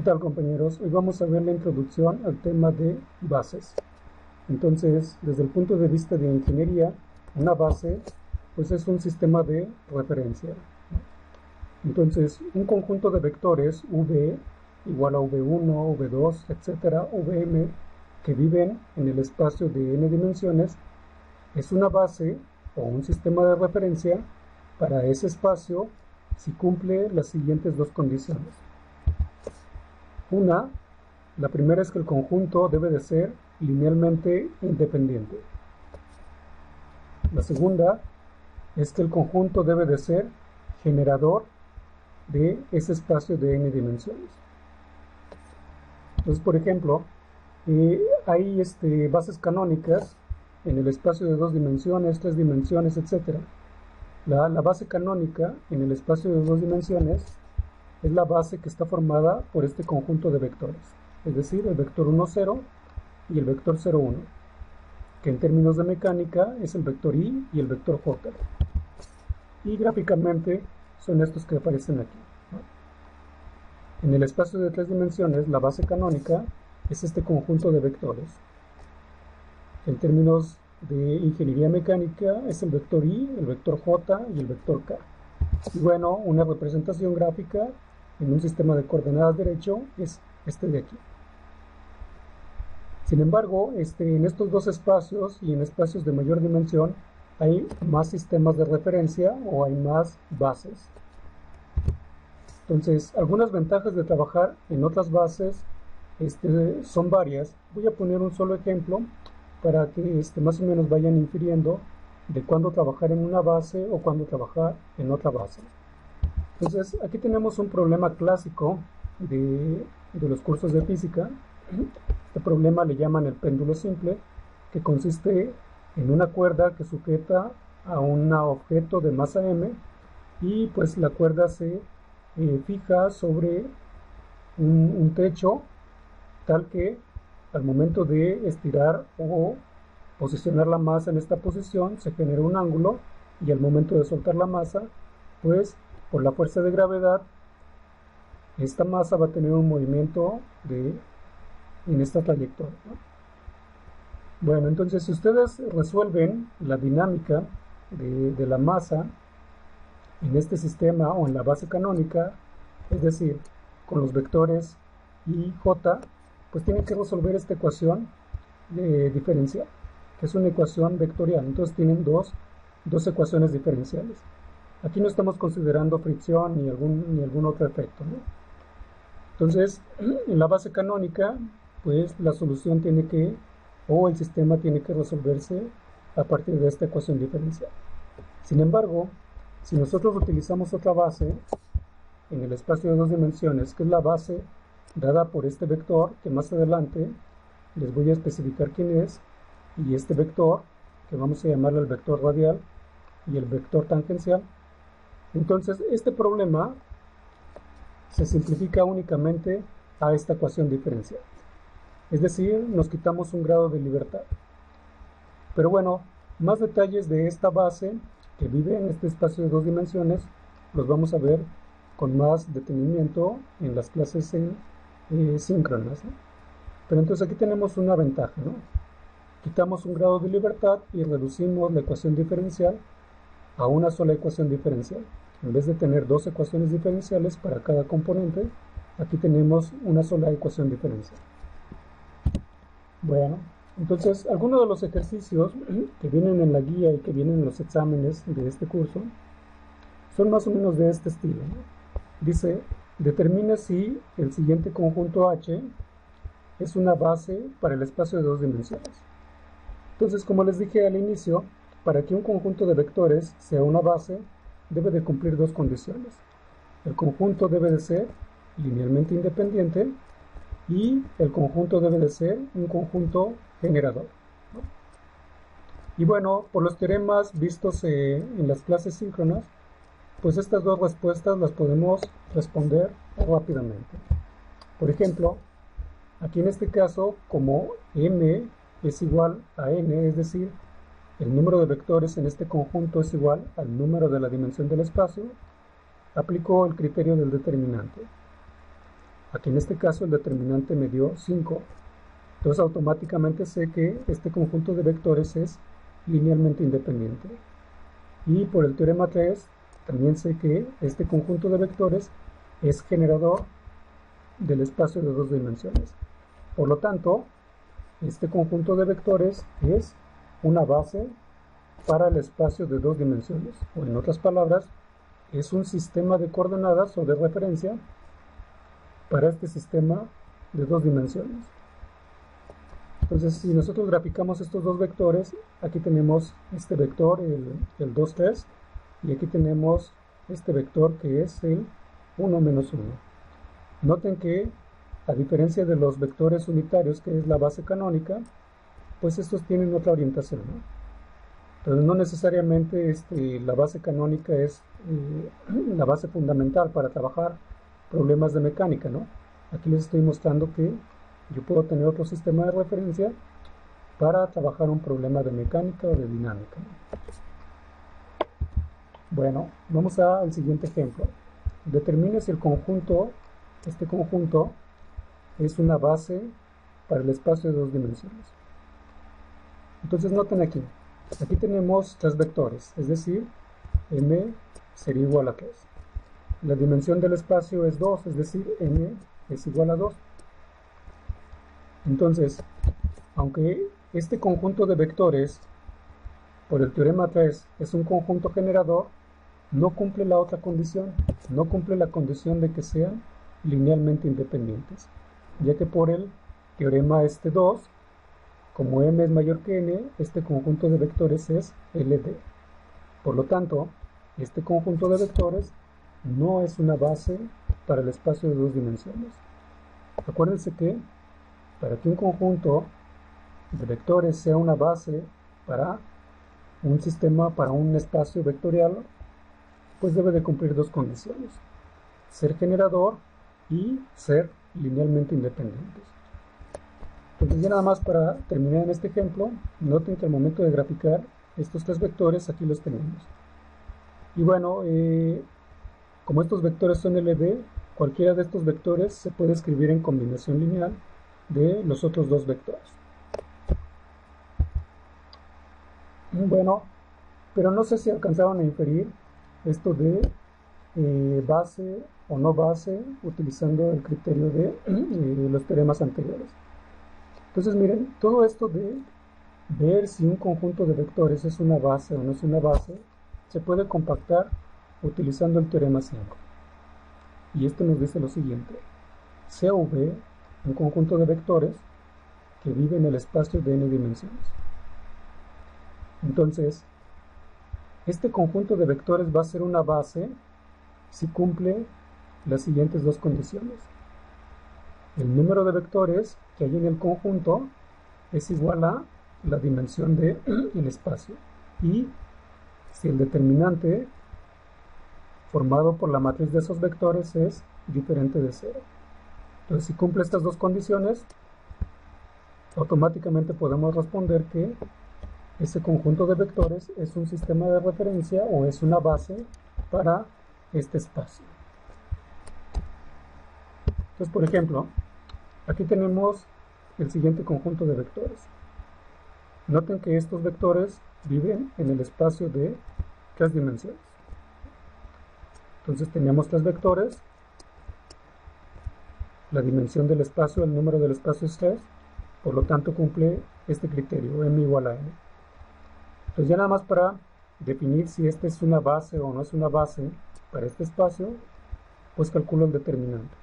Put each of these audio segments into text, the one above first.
¿Qué tal, compañeros? Hoy vamos a ver la introducción al tema de bases. Entonces, desde el punto de vista de ingeniería, una base pues es un sistema de referencia. Entonces, un conjunto de vectores V igual a V1, V2, etcétera, Vm, que viven en el espacio de n dimensiones, es una base o un sistema de referencia para ese espacio si cumple las siguientes dos condiciones. La primera es que el conjunto debe de ser linealmente independiente. La segunda es que el conjunto debe de ser generador de ese espacio de n dimensiones. Entonces, por ejemplo, hay bases canónicas en el espacio de 2 dimensiones, 3 dimensiones, etc. La base canónica en el espacio de 2 dimensiones es la base que está formada por este conjunto de vectores, es decir, el vector 1, 0 y el vector 0, 1, que en términos de mecánica es el vector i y el vector j. Y gráficamente son estos que aparecen aquí, ¿no? En el espacio de 3 dimensiones, la base canónica es este conjunto de vectores. En términos de ingeniería mecánica es el vector i, el vector j y el vector k. Y bueno, una representación gráfica en un sistema de coordenadas derecho es este de aquí. Sin embargo, en estos dos espacios y en espacios de mayor dimensión hay más sistemas de referencia o hay más bases. Entonces, algunas ventajas de trabajar en otras bases son varias. Voy a poner un solo ejemplo para que más o menos vayan infiriendo de cuándo trabajar en una base o cuándo trabajar en otra base. Entonces, aquí tenemos un problema clásico de los cursos de física. Este problema le llaman el péndulo simple, que consiste en una cuerda que sujeta a un objeto de masa m y pues la cuerda se fija sobre un techo tal que al momento de estirar o posicionar la masa en esta posición se genera un ángulo y al momento de soltar la masa, pues por la fuerza de gravedad esta masa va a tener un movimiento en esta trayectoria, ¿no? Bueno, entonces si ustedes resuelven la dinámica de la masa en este sistema o en la base canónica, es decir, con los vectores i y j, pues tienen que resolver esta ecuación diferencial, que es una ecuación vectorial. Entonces tienen dos ecuaciones diferenciales. Aquí no estamos considerando fricción ni algún otro efecto, ¿no? Entonces, en la base canónica, pues la solución o el sistema tiene que resolverse a partir de esta ecuación diferencial. Sin embargo, si nosotros utilizamos otra base en el espacio de 2 dimensiones, que es la base dada por este vector, que más adelante les voy a especificar quién es, y este vector, que vamos a llamarle el vector radial y el vector tangencial, entonces este problema se simplifica únicamente a esta ecuación diferencial. Es decir, nos quitamos un grado de libertad. Pero bueno, más detalles de esta base que vive en este espacio de 2 dimensiones los vamos a ver con más detenimiento en las clases síncronas, ¿no? Pero entonces aquí tenemos una ventaja, ¿no? Quitamos un grado de libertad y reducimos la ecuación diferencial a una sola ecuación diferencial. En vez de tener dos ecuaciones diferenciales para cada componente, aquí tenemos una sola ecuación diferencial. Bueno, entonces algunos de los ejercicios que vienen en la guía y que vienen en los exámenes de este curso son más o menos de este estilo, ¿no? Dice, determina si el siguiente conjunto H es una base para el espacio de 2 dimensiones. Entonces, como les dije al inicio, para que un conjunto de vectores sea una base, debe de cumplir dos condiciones. El conjunto debe de ser linealmente independiente y el conjunto debe de ser un conjunto generador, ¿no? Y bueno, por los teoremas vistos en las clases síncronas, pues estas dos respuestas las podemos responder rápidamente. Por ejemplo, aquí en este caso, como m es igual a n, es decir, el número de vectores en este conjunto es igual al número de la dimensión del espacio, aplico el criterio del determinante. Aquí en este caso el determinante me dio 5. Entonces automáticamente sé que este conjunto de vectores es linealmente independiente. Y por el teorema 3 también sé que este conjunto de vectores es generador del espacio de dos dimensiones. Por lo tanto, este conjunto de vectores es una base para el espacio de dos dimensiones, o en otras palabras, es un sistema de coordenadas o de referencia para este sistema de dos dimensiones. Entonces, si nosotros graficamos estos dos vectores, aquí tenemos este vector, el 2, 3, y aquí tenemos este vector que es el 1, menos 1. Noten que, a diferencia de los vectores unitarios, que es la base canónica, pues estos tienen otra orientación, ¿no? Entonces, no necesariamente la base canónica es la base fundamental para trabajar problemas de mecánica, ¿no? Aquí les estoy mostrando que yo puedo tener otro sistema de referencia para trabajar un problema de mecánica o de dinámica, ¿no? Bueno, vamos al siguiente ejemplo. Determine si el conjunto, este conjunto, es una base para el espacio de dos dimensiones. Entonces noten aquí tenemos tres vectores, es decir, m sería igual a 3. La dimensión del espacio es 2, es decir, m es igual a 2. Entonces, aunque este conjunto de vectores, por el teorema 3, es un conjunto generador, no cumple la otra condición, no cumple la condición de que sean linealmente independientes, ya que por el teorema 2, como m es mayor que n, este conjunto de vectores es LD. Por lo tanto, este conjunto de vectores no es una base para el espacio de dos dimensiones. Acuérdense que para que un conjunto de vectores sea una base para un sistema, para un espacio vectorial, pues debe de cumplir dos condiciones: ser generador y ser linealmente independientes. Entonces, ya nada más para terminar en este ejemplo, noten que al momento de graficar estos tres vectores, aquí los tenemos. Y bueno, como estos vectores son LD, cualquiera de estos vectores se puede escribir en combinación lineal de los otros dos vectores. Bueno, pero no sé si alcanzaron a inferir esto de base o no base utilizando el criterio de los teoremas anteriores. Entonces miren, todo esto de ver si un conjunto de vectores es una base o no es una base, se puede compactar utilizando el teorema 5. Y esto nos dice lo siguiente: CV, un conjunto de vectores que vive en el espacio de n dimensiones. Entonces, este conjunto de vectores va a ser una base si cumple las siguientes dos condiciones. El número de vectores que hay en el conjunto es igual a la dimensión del espacio, y si el determinante formado por la matriz de esos vectores es diferente de 0. Entonces, si cumple estas dos condiciones, automáticamente podemos responder que ese conjunto de vectores es un sistema de referencia o es una base para este espacio. Entonces, por ejemplo, aquí tenemos el siguiente conjunto de vectores. Noten que estos vectores viven en el espacio de tres dimensiones. Entonces tenemos tres vectores, la dimensión del espacio, el número del espacio es 3, por lo tanto cumple este criterio, m igual a n. Entonces ya nada más para definir si este es una base o no es una base para este espacio, pues calculo el determinante.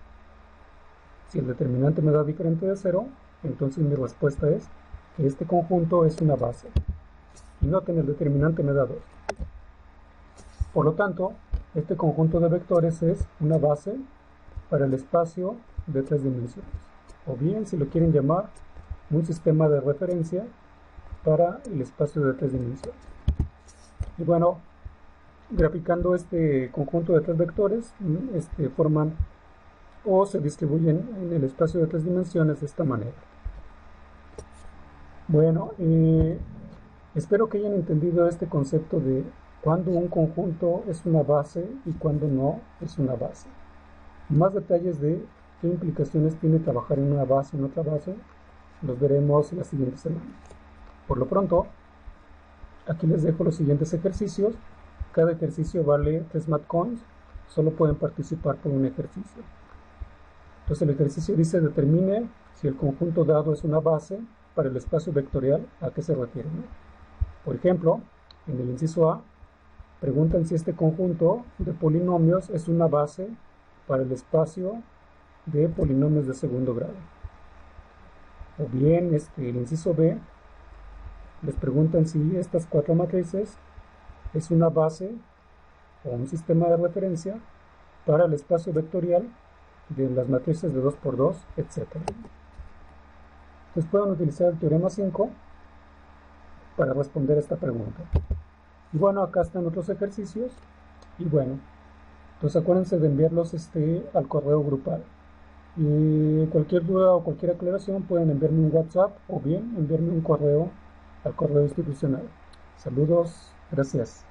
Si el determinante me da diferente de 0, entonces mi respuesta es que este conjunto es una base. Y noten, el determinante me da 2. Por lo tanto, este conjunto de vectores es una base para el espacio de tres dimensiones. O bien, si lo quieren llamar, un sistema de referencia para el espacio de tres dimensiones. Y bueno, graficando este conjunto de tres vectores, forman o se distribuyen en el espacio de tres dimensiones de esta manera. Bueno, espero que hayan entendido este concepto de cuándo un conjunto es una base y cuándo no es una base. Más detalles de qué implicaciones tiene trabajar en una base y en otra base, los veremos en las siguientes semanas. Por lo pronto, aquí les dejo los siguientes ejercicios. Cada ejercicio vale 3 Math Coins. Solo pueden participar por un ejercicio. Entonces el ejercicio dice: determine si el conjunto dado es una base para el espacio vectorial a qué se refiere, ¿no? Por ejemplo, en el inciso A, preguntan si este conjunto de polinomios es una base para el espacio de polinomios de segundo grado. O bien, el inciso B, les preguntan si estas 4 matrices es una base o un sistema de referencia para el espacio vectorial de las matrices de 2×2, etc. Entonces pueden utilizar el teorema 5 para responder a esta pregunta. Y bueno, acá están otros ejercicios. Y bueno, entonces acuérdense de enviarlos al correo grupal. Y cualquier duda o cualquier aclaración pueden enviarme un WhatsApp o bien enviarme un correo al correo institucional. Saludos, gracias.